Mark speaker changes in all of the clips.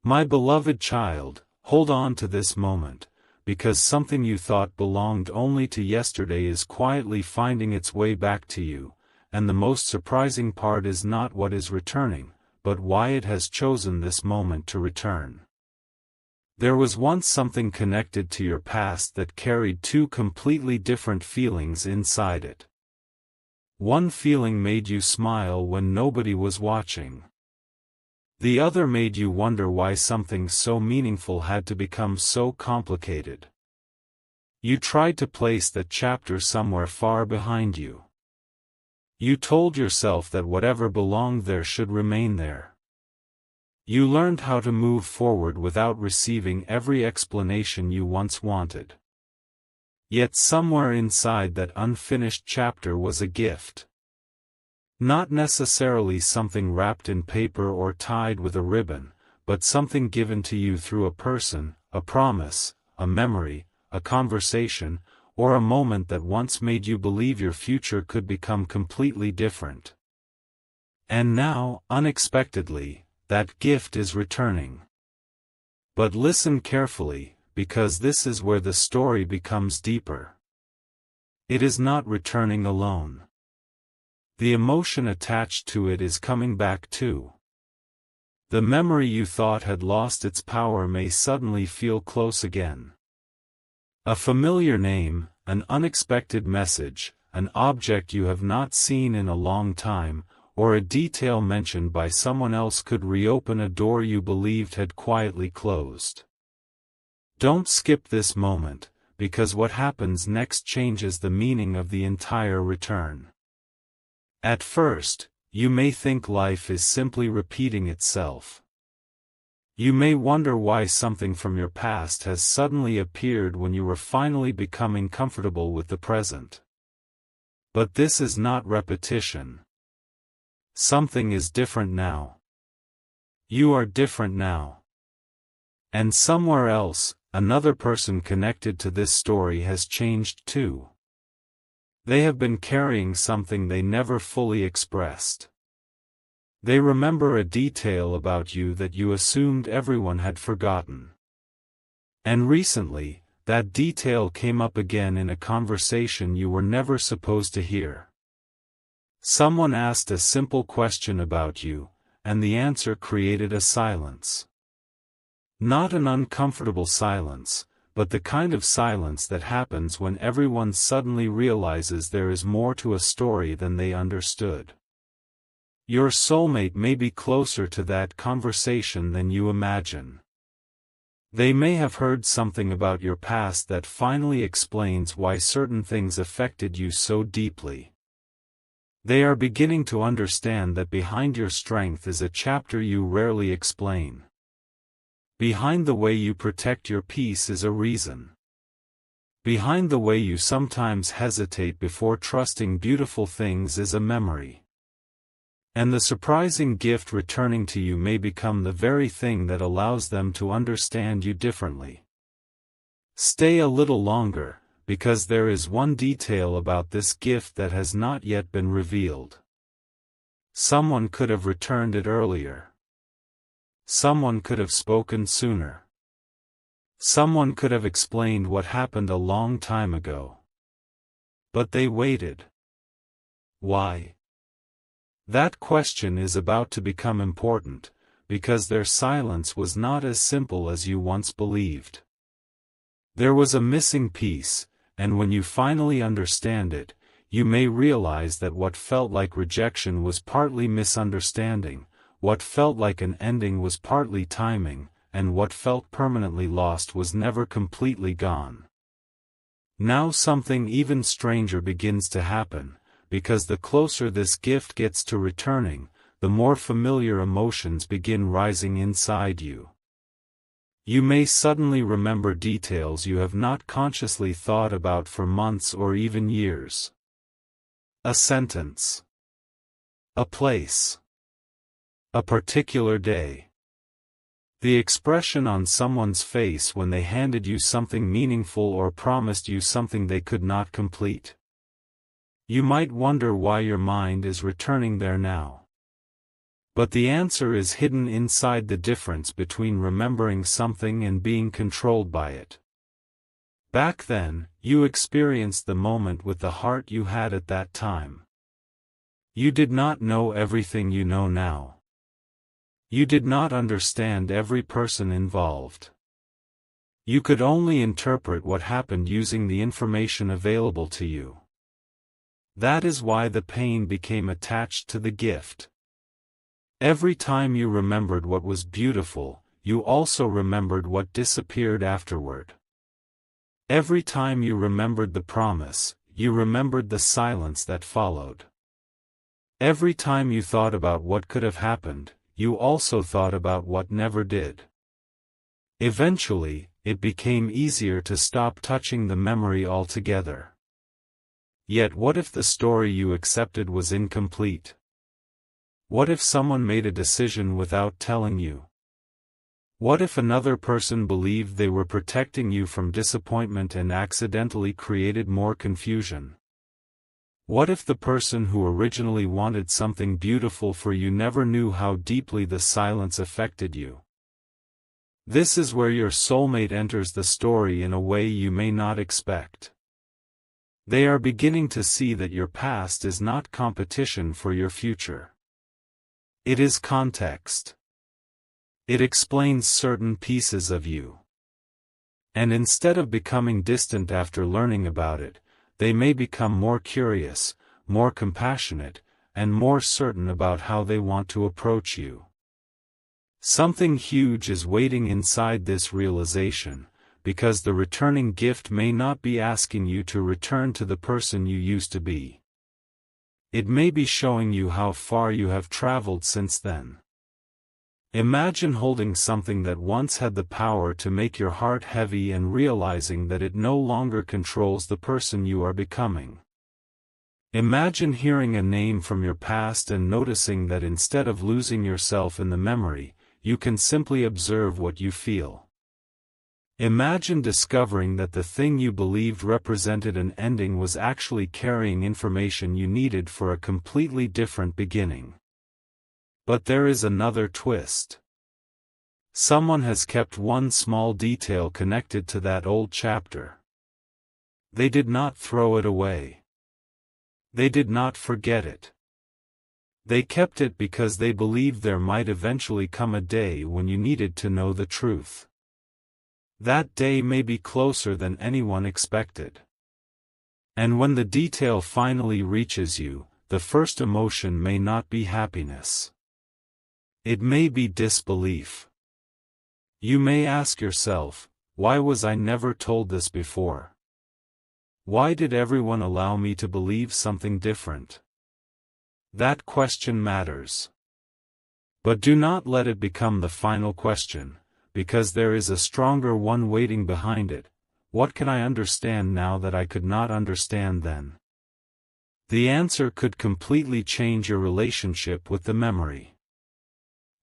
Speaker 1: My beloved child, hold on to this moment, because something you thought belonged only to yesterday is quietly finding its way back to you, and the most surprising part is not what is returning, but why it has chosen this moment to return. There was once something connected to your past that carried two completely different feelings inside it. One feeling made you smile when nobody was watching. The other made you wonder why something so meaningful had to become so complicated. You tried to place that chapter somewhere far behind you. You told yourself that whatever belonged there should remain there. You learned how to move forward without receiving every explanation you once wanted. Yet somewhere inside that unfinished chapter was a gift. Not necessarily something wrapped in paper or tied with a ribbon, but something given to you through a person, a promise, a memory, a conversation, or a moment that once made you believe your future could become completely different. And now, unexpectedly, that gift is returning. But listen carefully, because this is where the story becomes deeper. It is not returning alone. The emotion attached to it is coming back too. The memory you thought had lost its power may suddenly feel close again. A familiar name, an unexpected message, an object you have not seen in a long time, or a detail mentioned by someone else could reopen a door you believed had quietly closed. Don't skip this moment, because what happens next changes the meaning of the entire return. At first, you may think life is simply repeating itself. You may wonder why something from your past has suddenly appeared when you were finally becoming comfortable with the present. But this is not repetition. Something is different now. You are different now. And somewhere else, another person connected to this story has changed too. They have been carrying something they never fully expressed. They remember a detail about you that you assumed everyone had forgotten. And recently, that detail came up again in a conversation you were never supposed to hear. Someone asked a simple question about you, and the answer created a silence. Not an uncomfortable silence, but the kind of silence that happens when everyone suddenly realizes there is more to a story than they understood. Your soulmate may be closer to that conversation than you imagine. They may have heard something about your past that finally explains why certain things affected you so deeply. They are beginning to understand that behind your strength is a chapter you rarely explain. Behind the way you protect your peace is a reason. Behind the way you sometimes hesitate before trusting beautiful things is a memory. And the surprising gift returning to you may become the very thing that allows them to understand you differently. Stay a little longer, because there is one detail about this gift that has not yet been revealed. Someone could have returned it earlier. Someone could have spoken sooner. Someone could have explained what happened a long time ago. But they waited. Why? That question is about to become important, because their silence was not as simple as you once believed. There was a missing piece, and when you finally understand it, you may realize that what felt like rejection was partly misunderstanding, what felt like an ending was partly timing, and what felt permanently lost was never completely gone. Now something even stranger begins to happen, because the closer this gift gets to returning, the more familiar emotions begin rising inside you. You may suddenly remember details you have not consciously thought about for months or even years. A sentence. A place. A particular day. The expression on someone's face when they handed you something meaningful or promised you something they could not complete. You might wonder why your mind is returning there now. But the answer is hidden inside the difference between remembering something and being controlled by it. Back then, you experienced the moment with the heart you had at that time. You did not know everything you know now. You did not understand every person involved. You could only interpret what happened using the information available to you. That is why the pain became attached to the gift. Every time you remembered what was beautiful, you also remembered what disappeared afterward. Every time you remembered the promise, you remembered the silence that followed. Every time you thought about what could have happened, you also thought about what never did. Eventually, it became easier to stop touching the memory altogether. Yet what if the story you accepted was incomplete? What if someone made a decision without telling you? What if another person believed they were protecting you from disappointment and accidentally created more confusion? What if the person who originally wanted something beautiful for you never knew how deeply the silence affected you? This is where your soulmate enters the story in a way you may not expect. They are beginning to see that your past is not competition for your future. It is context. It explains certain pieces of you. And instead of becoming distant after learning about it, they may become more curious, more compassionate, and more certain about how they want to approach you. Something huge is waiting inside this realization, because the returning gift may not be asking you to return to the person you used to be. It may be showing you how far you have traveled since then. Imagine holding something that once had the power to make your heart heavy and realizing that it no longer controls the person you are becoming. Imagine hearing a name from your past and noticing that instead of losing yourself in the memory, you can simply observe what you feel. Imagine discovering that the thing you believed represented an ending was actually carrying information you needed for a completely different beginning. But there is another twist. Someone has kept one small detail connected to that old chapter. They did not throw it away. They did not forget it. They kept it because they believed there might eventually come a day when you needed to know the truth. That day may be closer than anyone expected. And when the detail finally reaches you, the first emotion may not be happiness. It may be disbelief. You may ask yourself, why was I never told this before? Why did everyone allow me to believe something different? That question matters. But do not let it become the final question, because there is a stronger one waiting behind it. What can I understand now that I could not understand then? The answer could completely change your relationship with the memory.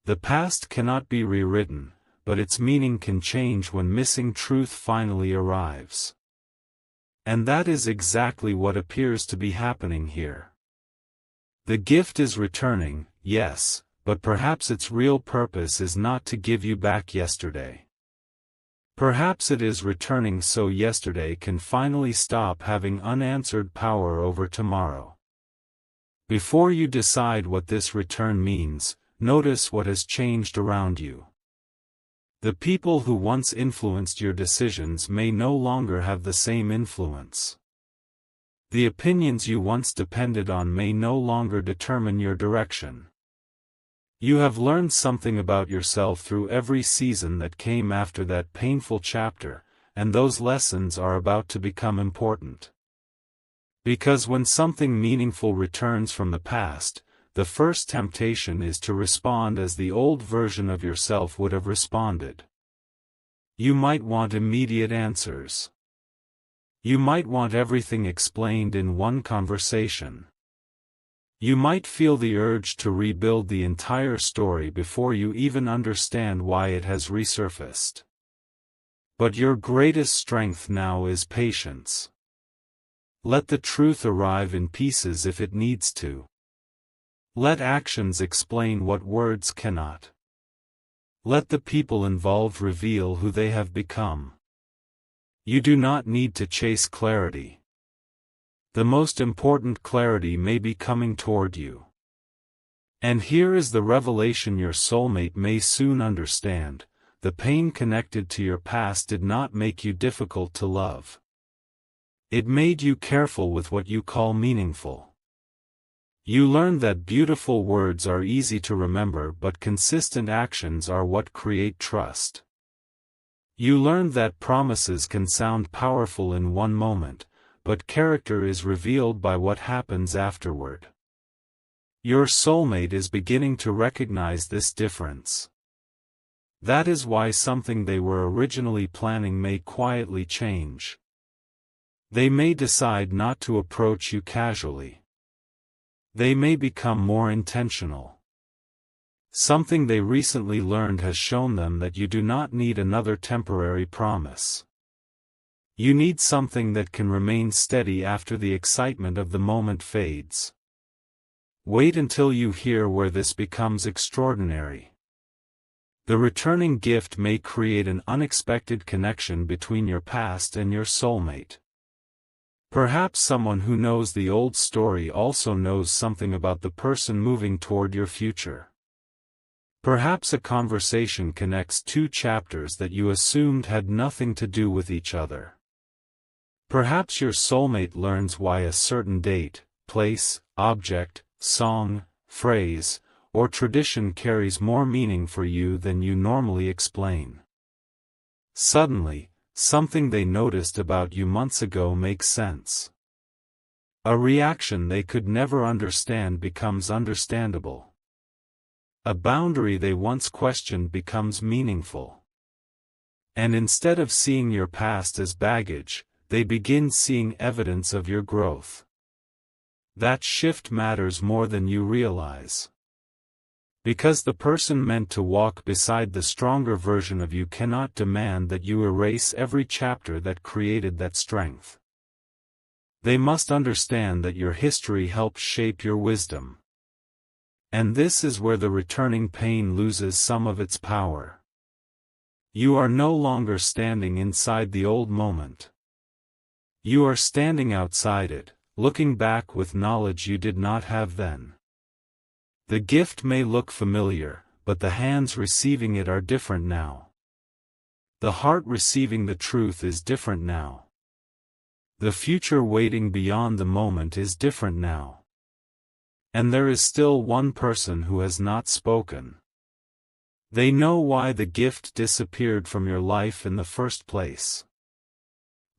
Speaker 1: The past cannot be rewritten, but its meaning can change when missing truth finally arrives. And that is exactly what appears to be happening here. The gift is returning, yes, but perhaps its real purpose is not to give you back yesterday. Perhaps it is returning so yesterday can finally stop having unanswered power over tomorrow. Before you decide what this return means, notice what has changed around you. The people who once influenced your decisions may no longer have the same influence. The opinions you once depended on may no longer determine your direction. You have learned something about yourself through every season that came after that painful chapter, and those lessons are about to become important. Because when something meaningful returns from the past, the first temptation is to respond as the old version of yourself would have responded. You might want immediate answers. You might want everything explained in one conversation. You might feel the urge to rebuild the entire story before you even understand why it has resurfaced. But your greatest strength now is patience. Let the truth arrive in pieces if it needs to. Let actions explain what words cannot. Let the people involved reveal who they have become. You do not need to chase clarity. The most important clarity may be coming toward you. And here is the revelation your soulmate may soon understand: the pain connected to your past did not make you difficult to love. It made you careful with what you call meaningful. You learned that beautiful words are easy to remember, but consistent actions are what create trust. You learned that promises can sound powerful in one moment, but character is revealed by what happens afterward. Your soulmate is beginning to recognize this difference. That is why something they were originally planning may quietly change. They may decide not to approach you casually. They may become more intentional. Something they recently learned has shown them that you do not need another temporary promise. You need something that can remain steady after the excitement of the moment fades. Wait until you hear where this becomes extraordinary. The returning gift may create an unexpected connection between your past and your soulmate. Perhaps someone who knows the old story also knows something about the person moving toward your future. Perhaps a conversation connects two chapters that you assumed had nothing to do with each other. Perhaps your soulmate learns why a certain date, place, object, song, phrase, or tradition carries more meaning for you than you normally explain. Suddenly, something they noticed about you months ago makes sense. A reaction they could never understand becomes understandable. A boundary they once questioned becomes meaningful. And instead of seeing your past as baggage, they begin seeing evidence of your growth. That shift matters more than you realize. Because the person meant to walk beside the stronger version of you cannot demand that you erase every chapter that created that strength. They must understand that your history helped shape your wisdom. And this is where the returning pain loses some of its power. You are no longer standing inside the old moment. You are standing outside it, looking back with knowledge you did not have then. The gift may look familiar, but the hands receiving it are different now. The heart receiving the truth is different now. The future waiting beyond the moment is different now. And there is still one person who has not spoken. They know why the gift disappeared from your life in the first place.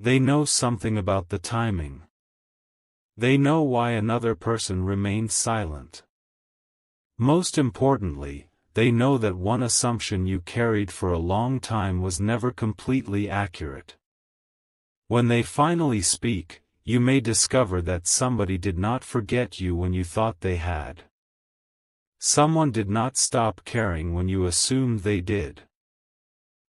Speaker 1: They know something about the timing. They know why another person remained silent. Most importantly, they know that one assumption you carried for a long time was never completely accurate. When they finally speak, you may discover that somebody did not forget you when you thought they had. Someone did not stop caring when you assumed they did.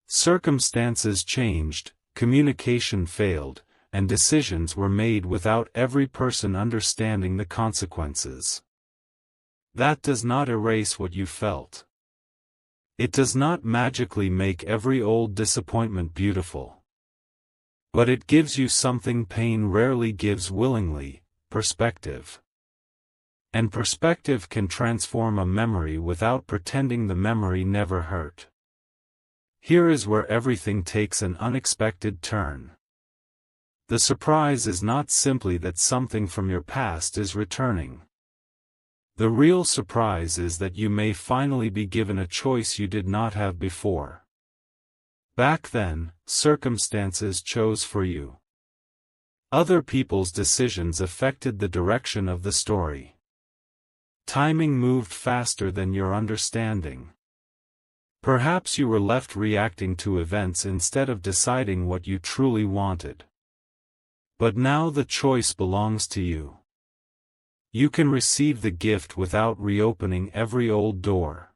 Speaker 1: Circumstances changed, communication failed, and decisions were made without every person understanding the consequences. That does not erase what you felt. It does not magically make every old disappointment beautiful. But it gives you something pain rarely gives willingly: perspective. And perspective can transform a memory without pretending the memory never hurt. Here is where everything takes an unexpected turn. The surprise is not simply that something from your past is returning. The real surprise is that you may finally be given a choice you did not have before. Back then, circumstances chose for you. Other people's decisions affected the direction of the story. Timing moved faster than your understanding. Perhaps you were left reacting to events instead of deciding what you truly wanted. But now the choice belongs to you. You can receive the gift without reopening every old door.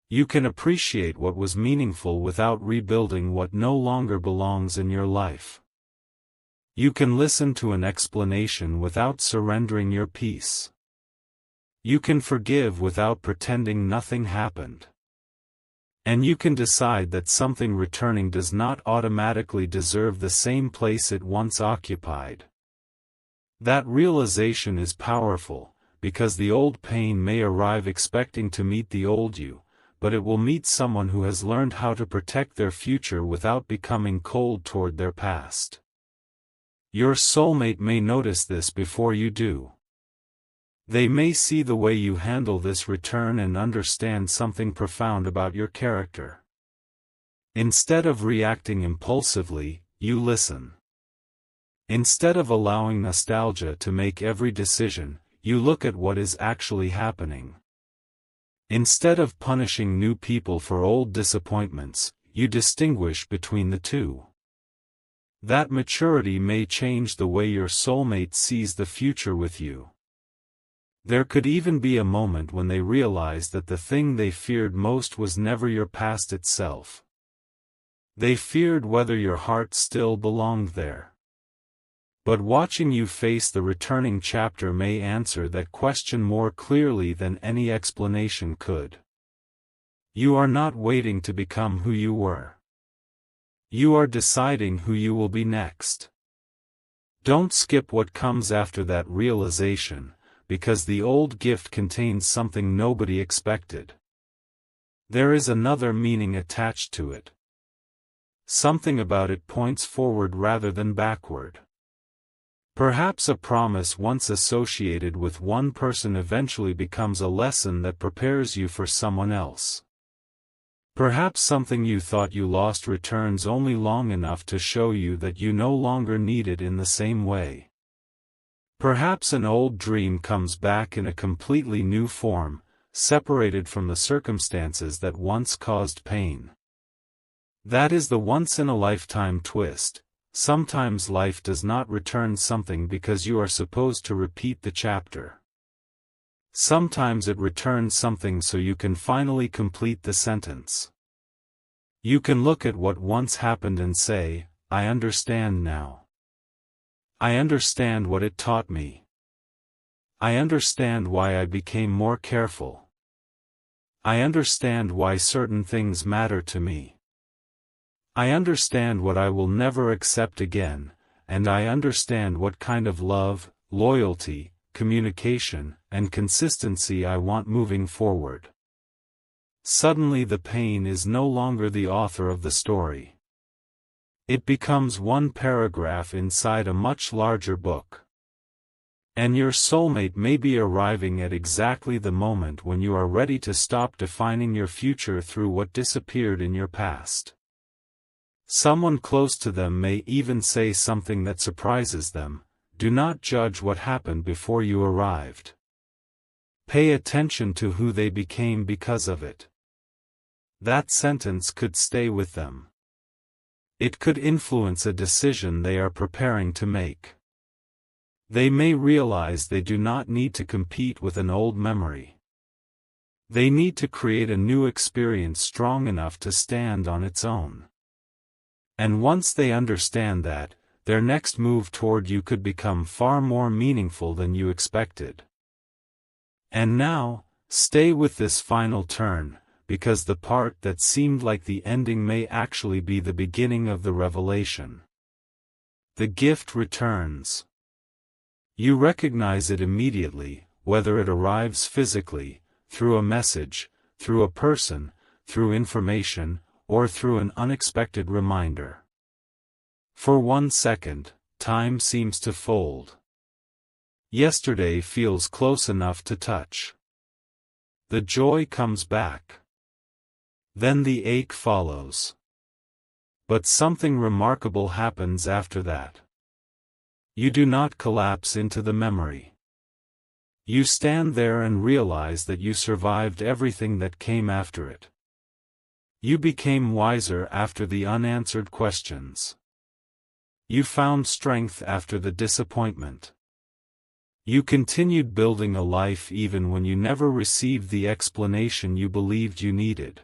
Speaker 1: You can appreciate what was meaningful without rebuilding what no longer belongs in your life. You can listen to an explanation without surrendering your peace. You can forgive without pretending nothing happened. And you can decide that something returning does not automatically deserve the same place it once occupied. That realization is powerful, because the old pain may arrive expecting to meet the old you, but it will meet someone who has learned how to protect their future without becoming cold toward their past. Your soulmate may notice this before you do. They may see the way you handle this return and understand something profound about your character. Instead of reacting impulsively, you listen. Instead of allowing nostalgia to make every decision, you look at what is actually happening. Instead of punishing new people for old disappointments, you distinguish between the two. That maturity may change the way your soulmate sees the future with you. There could even be a moment when they realize that the thing they feared most was never your past itself. They feared whether your heart still belonged there. But watching you face the returning chapter may answer that question more clearly than any explanation could. You are not waiting to become who you were. You are deciding who you will be next. Don't skip what comes after that realization, because the old gift contains something nobody expected. There is another meaning attached to it. Something about it points forward rather than backward. Perhaps a promise once associated with one person eventually becomes a lesson that prepares you for someone else. Perhaps something you thought you lost returns only long enough to show you that you no longer need it in the same way. Perhaps an old dream comes back in a completely new form, separated from the circumstances that once caused pain. That is the once-in-a-lifetime twist. Sometimes life does not return something because you are supposed to repeat the chapter. Sometimes it returns something so you can finally complete the sentence. You can look at what once happened and say, I understand now. I understand what it taught me. I understand why I became more careful. I understand why certain things matter to me. I understand what I will never accept again, and I understand what kind of love, loyalty, communication, and consistency I want moving forward. Suddenly the pain is no longer the author of the story. It becomes one paragraph inside a much larger book. And your soulmate may be arriving at exactly the moment when you are ready to stop defining your future through what disappeared in your past. Someone close to them may even say something that surprises them. Do not judge what happened before you arrived. Pay attention to who they became because of it. That sentence could stay with them. It could influence a decision they are preparing to make. They may realize they do not need to compete with an old memory. They need to create a new experience strong enough to stand on its own. And once they understand that, their next move toward you could become far more meaningful than you expected. And now, stay with this final turn, because the part that seemed like the ending may actually be the beginning of the revelation. The gift returns. You recognize it immediately, whether it arrives physically, through a message, through a person, through information, or through an unexpected reminder. For 1 second, time seems to fold. Yesterday feels close enough to touch. The joy comes back. Then the ache follows. But something remarkable happens after that. You do not collapse into the memory. You stand there and realize that you survived everything that came after it. You became wiser after the unanswered questions. You found strength after the disappointment. You continued building a life even when you never received the explanation you believed you needed.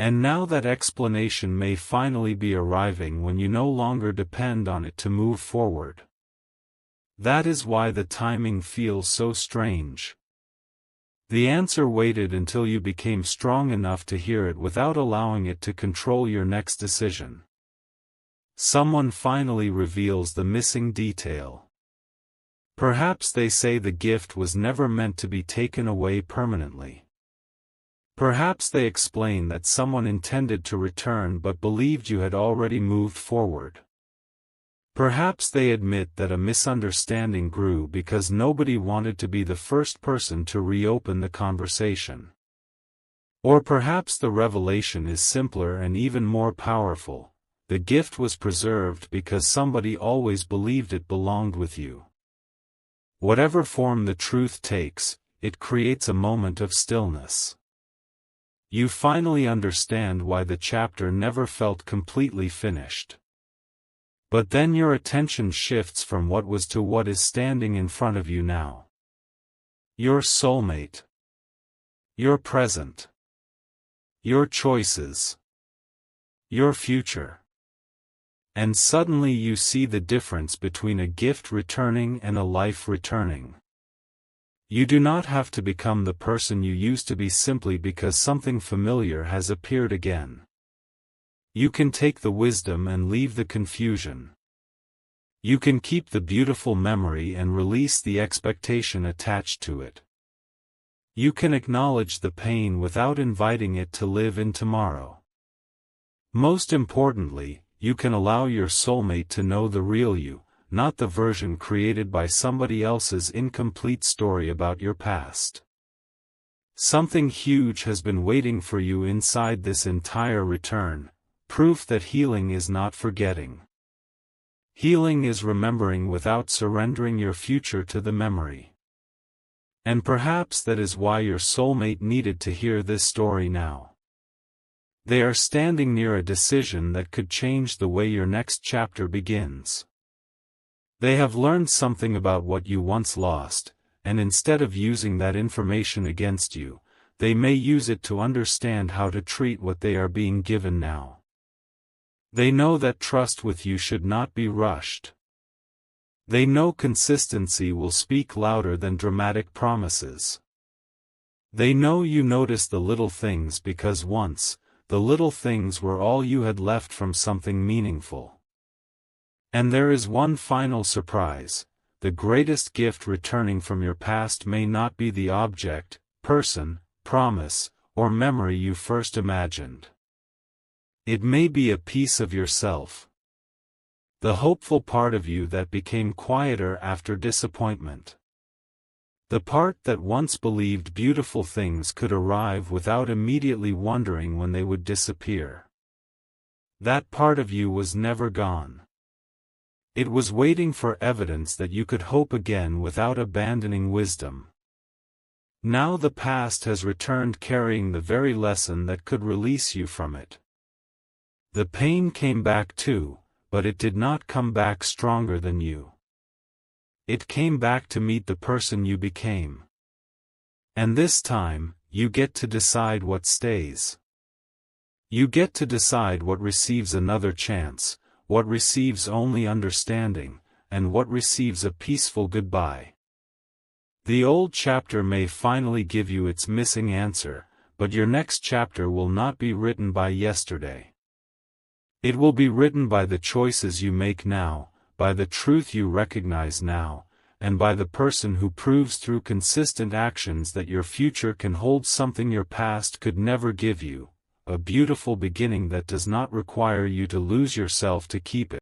Speaker 1: And now that explanation may finally be arriving when you no longer depend on it to move forward. That is why the timing feels so strange. The answer waited until you became strong enough to hear it without allowing it to control your next decision. Someone finally reveals the missing detail. Perhaps they say the gift was never meant to be taken away permanently. Perhaps they explain that someone intended to return but believed you had already moved forward. Perhaps they admit that a misunderstanding grew because nobody wanted to be the first person to reopen the conversation. Or perhaps the revelation is simpler and even more powerful. The gift was preserved because somebody always believed it belonged with you. Whatever form the truth takes, it creates a moment of stillness. You finally understand why the chapter never felt completely finished. But then your attention shifts from what was to what is standing in front of you now. Your soulmate. Your present. Your choices. Your future. And suddenly you see the difference between a gift returning and a life returning. You do not have to become the person you used to be simply because something familiar has appeared again. You can take the wisdom and leave the confusion. You can keep the beautiful memory and release the expectation attached to it. You can acknowledge the pain without inviting it to live in tomorrow. Most importantly, you can allow your soulmate to know the real you, not the version created by somebody else's incomplete story about your past. Something huge has been waiting for you inside this entire return, proof that healing is not forgetting. Healing is remembering without surrendering your future to the memory. And perhaps that is why your soulmate needed to hear this story now. They are standing near a decision that could change the way your next chapter begins. They have learned something about what you once lost, and instead of using that information against you, they may use it to understand how to treat what they are being given now. They know that trust with you should not be rushed. They know consistency will speak louder than dramatic promises. They know you notice the little things because once, the little things were all you had left from something meaningful. And there is one final surprise: the greatest gift returning from your past may not be the object, person, promise, or memory you first imagined. It may be a piece of yourself. The hopeful part of you that became quieter after disappointment. The part that once believed beautiful things could arrive without immediately wondering when they would disappear. That part of you was never gone. It was waiting for evidence that you could hope again without abandoning wisdom. Now the past has returned carrying the very lesson that could release you from it. The pain came back too, but it did not come back stronger than you. It came back to meet the person you became. And this time, you get to decide what stays. You get to decide what receives another chance, what receives only understanding, and what receives a peaceful goodbye. The old chapter may finally give you its missing answer, but your next chapter will not be written by yesterday. It will be written by the choices you make now, by the truth you recognize now, and by the person who proves through consistent actions that your future can hold something your past could never give you, a beautiful beginning that does not require you to lose yourself to keep it.